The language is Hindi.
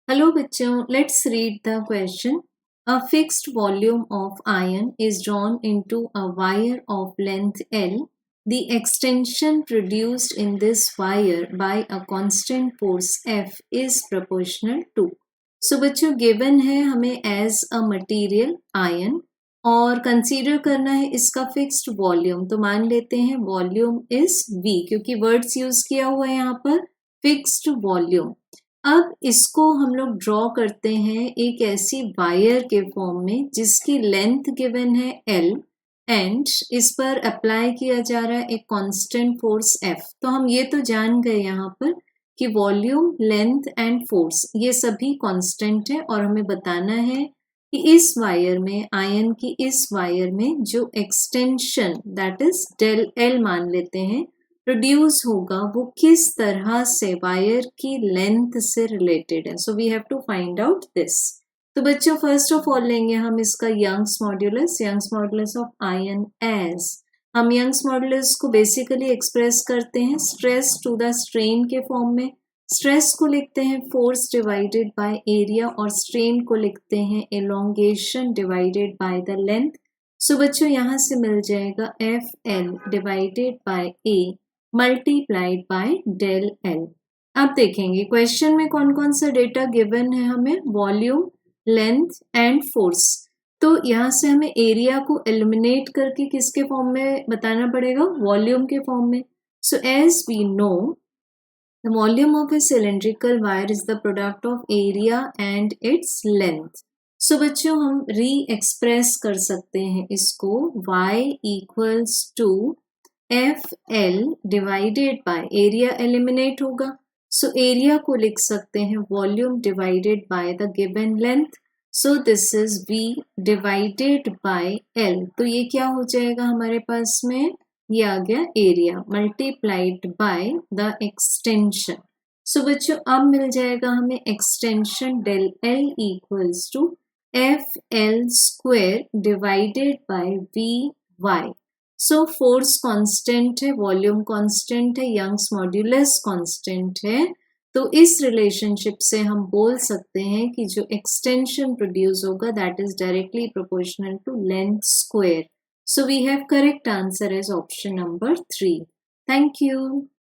Hello bachcho, let's read the question. A fixed volume of iron is drawn into a wire of length L. The extension produced in this wire by a constant force F is proportional to. So बच्चों given है हमें as a material iron और कंसीडर करना है इसका फिक्स्ड वॉल्यूम, तो मान लेते हैं वॉल्यूम इज V क्योंकि वर्ड्स यूज किया हुआ है यहाँ पर फिक्स्ड वॉल्यूम। अब इसको हम लोग ड्रॉ करते हैं एक ऐसी वायर के फॉर्म में जिसकी लेंथ गिवन है L एंड इस पर अप्लाई किया जा रहा है एक कांस्टेंट फोर्स F। तो हम ये तो जान गए यहाँ पर कि वॉल्यूम, लेंथ एंड फोर्स ये सभी कांस्टेंट है और हमें बताना है कि इस वायर में, आयन की इस वायर में जो extension that is del L मान लेते हैं प्रोड्यूस होगा वो किस तरह से वायर की लेंथ से रिलेटेड है। So we have to find out this. तो बच्चों फर्स्ट ऑफ ऑल लेंगे हम इसका Young's modulus of ion age. हम यंग्स मॉड्यूलस को बेसिकली एक्सप्रेस करते हैं स्ट्रेस टू द स्ट्रेन के फॉर्म में। स्ट्रेस को लिखते हैं फोर्स डिवाइडेड बाय एरिया और स्ट्रेन को लिखते हैं elongation divided by the length. So बच्चों यहाँ से मिल जाएगा F L divided by A multiplied bye del L. अब देखेंगे क्वेश्चन में कौन कौन सा डेटा गिवन है हमें, वॉल्यूम, लेंथ एंड फोर्स। तो यहाँ से हमें एरिया को एलिमिनेट करके किसके फॉर्म में बताना पड़ेगा, वॉल्यूम के फॉर्म में। So as we know the volume of a cylindrical wire is the product of area and its length. So बच्चों हम री एक्सप्रेस कर सकते हैं इसको y equals to F L divided by area eliminate होगा, सो एरिया को लिख सकते हैं volume divided by the given length. So this is v divided by l। तो ये क्या हो जाएगा हमारे पास में, ये आ गया area multiplied by the extension. So बच्चों अब मिल जाएगा हमें extension del L equals to F L square divided by V Y. So force constant है, वॉल्यूम कांस्टेंट है, यंग्स मॉड्यूलस कांस्टेंट है। तो इस रिलेशनशिप से हम बोल सकते हैं कि जो एक्सटेंशन प्रोड्यूस होगा that is directly proportional to length square. So we have correct answer as option number 3. Thank you.